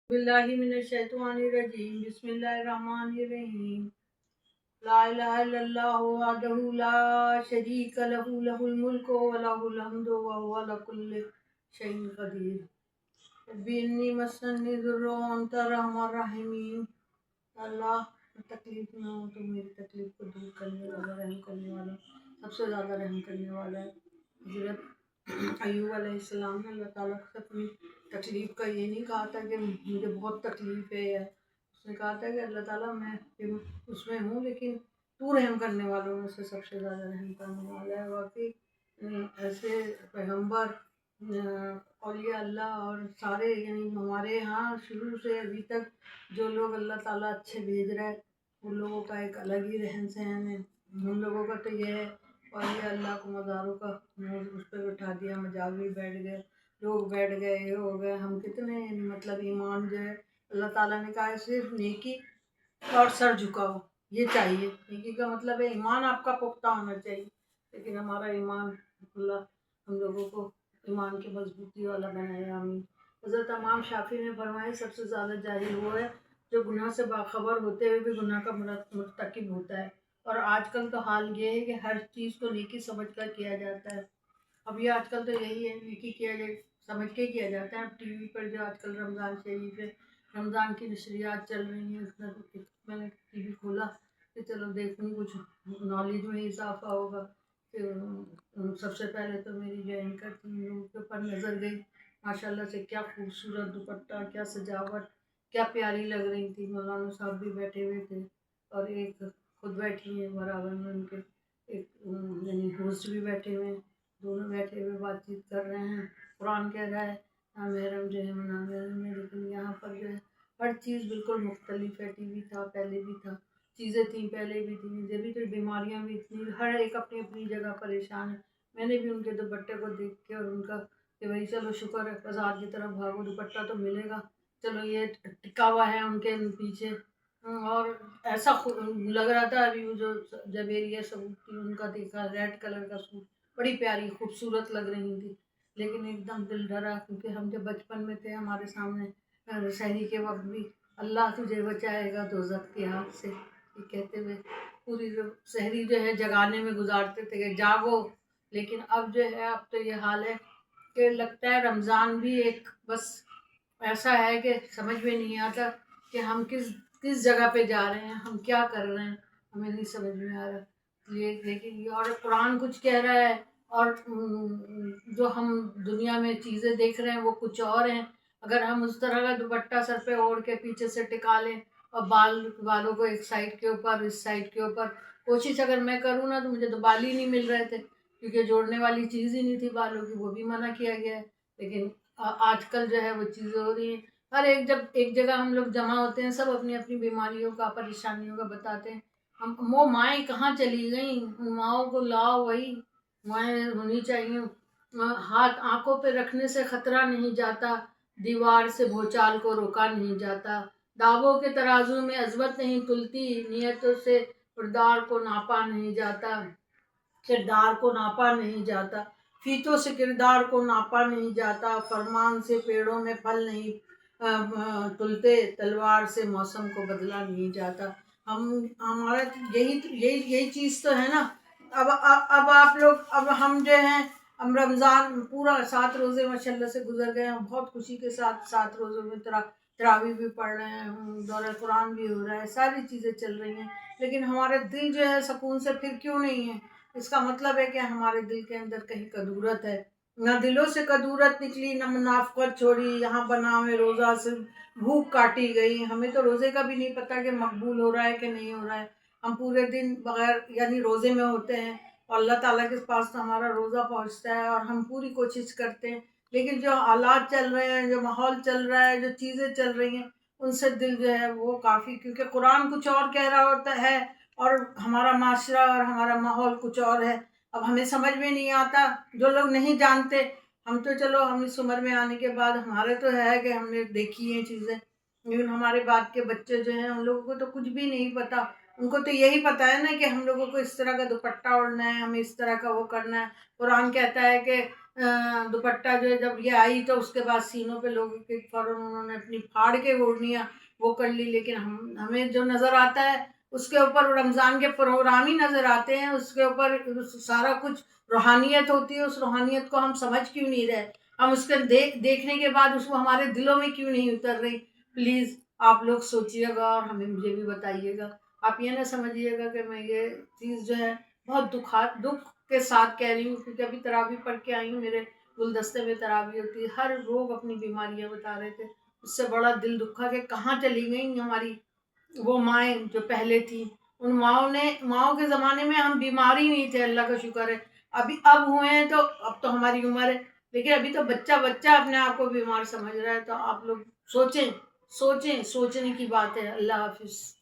बिल्लाहि मिनश्शैतानिर्रजीम बिस्मिल्लाहिर्रहमानिर्रहीम ला इलाहा इल्लल्लाहु वहदहु ला शरीका लहु लहुल मुल्कु व लहुल हम्दु व हुवा अला कुल्लि शैइन कदीर रब्बी इन्नी मस्सनी दुर्रु व अंता अर्हमर राहिमीन। अल्लाह, मैं तकलीफ में हूँ तो मेरी तकलीफ को दूर करने वाला, रहम करने वाला, सबसे ज़्यादा रहम करने वाला है। हज़रत अय्यूब अलैहिस्सलाम ने अल्लाह ताला से अपनी तकलीफ़ का ये नहीं कहा था कि मुझे बहुत तकलीफ़ है, या उसने कहा था कि अल्लाह ताला मैं उसमें हूँ लेकिन तू रहम करने वालों में से सबसे ज़्यादा रहम करने वाला है। वाकई ऐसे पैगम्बर औलिया अल्लाह और सारे यानी हमारे यहाँ शुरू से अभी तक जो लोग अल्लाह ताला अच्छे भेज रहा है उन लोगों का एक अलग ही रहन सहन है। हम लोगों का तो ये है औलिया अल्लाह को मज़ारों का उस पर बैठा दिया, मजाक भी बैठ गए, लोग बैठ गए, ये हो गए। हम कितने मतलब ईमान जो है अल्लाह ताला ने कहा है सिर्फ नेकी और सर झुकाओ, ये चाहिए। नेकी का मतलब है ईमान आपका पुख्ता होना चाहिए, लेकिन हमारा ईमान अल्लाह हम लोगों को ईमान की मजबूती वाला बनाए, आमीन। हज़रत इमाम शाफी ने फरमाया सबसे ज़्यादा जाहिल वो है जो गुनाह से बाखबर होते हुए भी गुनाह का मुर्तकिब होता है। और आजकल तो हाल ये है कि हर चीज़ को नेकी समझ कर किया जाता है। अब ये आजकल तो यही है, नेकी किया जाए समझ के किया जाता है। अब टीवी पर जो आजकल रमज़ान शरीफ है, रमज़ान की नशरियात चल रही हैं, उसमें मैंने टीवी खोला कि चलो देखूँ कुछ नॉलेज में इजाफा होगा। फिर सबसे पहले तो मेरी जो एंकर थी उन लोगों के ऊपर नज़र गई, माशाल्लाह से क्या खूबसूरत दुपट्टा, क्या सजावट, क्या प्यारी लग रही थी। मौलाना साहब भी बैठे हुए थे और एक खुद बैठी हैं बराबर में उनके, एक यानी होस्ट भी बैठे हुए हैं, दोनों बैठे हुए बातचीत कर रहे हैं। कुरान कह रहा है ना महरम जो है ना महरम है, लेकिन यहाँ पर जो है हर चीज़ बिल्कुल मुख्तलिफ है। टीवी था पहले भी था, चीज़ें थी पहले भी थी, जब भी तो बीमारियाँ भी इतनी, हर एक अपनी अपनी जगह परेशान है। मैंने भी उनके दुपट्टे को देख के और उनका कि भाई चलो शुक्र है, बाजार की तरफ भागो दुपट्टा तो मिलेगा, चलो ये टिका हुआ है उनके पीछे। और ऐसा लग रहा था अभी वो जो जबेरिया सबूत थी उनका देखा, रेड कलर का सूट, बड़ी प्यारी खूबसूरत लग रही थी, लेकिन एकदम दिल डरा क्योंकि हम जब बचपन में थे हमारे सामने शहरी के वक्त भी अल्लाह तुझे बचाएगा दोज़ख के हाथ से, ये कहते हुए पूरी शहरी जो है जगाने में गुजारते थे कि जागो। लेकिन अब जो है अब तो ये हाल है कि लगता है रमज़ान भी एक बस ऐसा है कि समझ में नहीं आता कि हम किस किस जगह पे जा रहे हैं, हम क्या कर रहे हैं, हमें नहीं समझ में आ रहा। ये लेकिन और कुरान कुछ कह रहा है और जो हम दुनिया में चीज़ें देख रहे हैं वो कुछ और हैं। अगर हम उस तरह का दुपट्टा सर पे ओढ़ के पीछे से टिका लें और बालों को एक साइड के ऊपर इस साइड के ऊपर, कोशिश अगर मैं करूँ ना तो मुझे तो बाल ही नहीं मिल रहे थे क्योंकि जोड़ने वाली चीज़ ही नहीं थी बालों की, वो भी मना किया गया है। लेकिन आजकल जो है वो चीज़ें हो रही हैं। हर एक जब एक जगह हम लोग जमा होते हैं सब अपनी अपनी बीमारियों का परेशानियों का बताते हैं। हम वो माएँ कहाँ चली गई, उन माओं को लाओ, वही माएँ होनी चाहिए। हाथ आंखों पे रखने से खतरा नहीं जाता, दीवार से भूचाल को रोका नहीं जाता, दावों के तराजू में अजमत नहीं तुलती, नियतों से किरदार को नापा नहीं जाता, किरदार को नापा नहीं जाता, फीतों से किरदार को नापा नहीं जाता, फरमान से पेड़ों में फल नहीं तुलते, तलवार से मौसम को बदला नहीं जाता। हम हमारा यही यही यही चीज़ तो है ना। अब आप लोग, अब हम जो हैं, हम रमज़ान पूरा 7 रोज़े माशाल्लाह से गुजर गए हैं, बहुत खुशी के साथ 7 रोज़ों में तरावी भी पढ़ रहे हैं, दौरा कुरान भी हो रहा है, सारी चीज़ें चल रही हैं, लेकिन हमारे दिल जो है सुकून से फिर क्यों नहीं है। इसका मतलब है कि हमारे दिल के अंदर कहीं कदूरत है। न दिलों से कदूरत निकली, न मुनाफ़क़त छोड़ी, यहाँ बनावे रोज़ा से भूख काटी गई। हमें तो रोज़े का भी नहीं पता कि मकबूल हो रहा है कि नहीं हो रहा है। हम पूरे दिन बगैर यानी रोज़े में होते हैं और अल्लाह ताला के पास तो हमारा रोज़ा पहुँचता है और हम पूरी कोशिश करते हैं, लेकिन जो हालात चल रहे हैं, जो माहौल चल रहा है, जो चीज़ें चल रही हैं, उनसे दिल जो है वो काफ़ी, क्योंकि कुरान कुछ और कह रहा होता है और हमारा माशरा और हमारा माहौल कुछ और है। अब हमें समझ में नहीं आता, जो लोग नहीं जानते, हम तो चलो हम इस उम्र में आने के बाद हमारे तो है कि हमने देखी हैं चीज़ें, लेकिन हमारे बाद के बच्चे जो हैं उन लोगों को तो कुछ भी नहीं पता। उनको तो यही पता है ना कि हम लोगों को इस तरह का दुपट्टा ओढ़ना है, हमें इस तरह का वो करना है। कुरान कहता है कि दुपट्टा जो है जब ये आई तो उसके बाद सीनों पे लोगों के फौरन उन्होंने अपनी फाड़ के ओढ़नियाँ वो कर ली, लेकिन हमें जो नज़र आता है उसके ऊपर रमज़ान के प्रोग्राम ही नज़र आते हैं, उसके ऊपर सारा कुछ रूहानियत होती है। उस रूहानियत को हम समझ क्यों नहीं रहे, हम उसके देखने के बाद उसको हमारे दिलों में क्यों नहीं उतर रही। प्लीज़ आप लोग सोचिएगा और हमें मुझे भी बताइएगा। आप ये ना समझिएगा कि मैं ये चीज़ जो है बहुत दुख के साथ कह रही हूँ, क्योंकि अभी तरावी पढ़ के आई हूँ, मेरे गुलदस्ते में तरावी होती है, हर लोग अपनी बीमारियां बता रहे थे। उससे बड़ा दिल दुखा कि कहाँ चली गई हमारी वो माएँ जो पहले थी। उन माओ के ज़माने में हम बीमार ही नहीं थे, अल्लाह का शुक्र है। अभी अब हुए हैं तो अब तो हमारी उम्र है, लेकिन अभी तो बच्चा बच्चा अपने आप को बीमार समझ रहा है। तो आप लोग सोचें, सोचने की बात है। अल्लाह हाफिज़।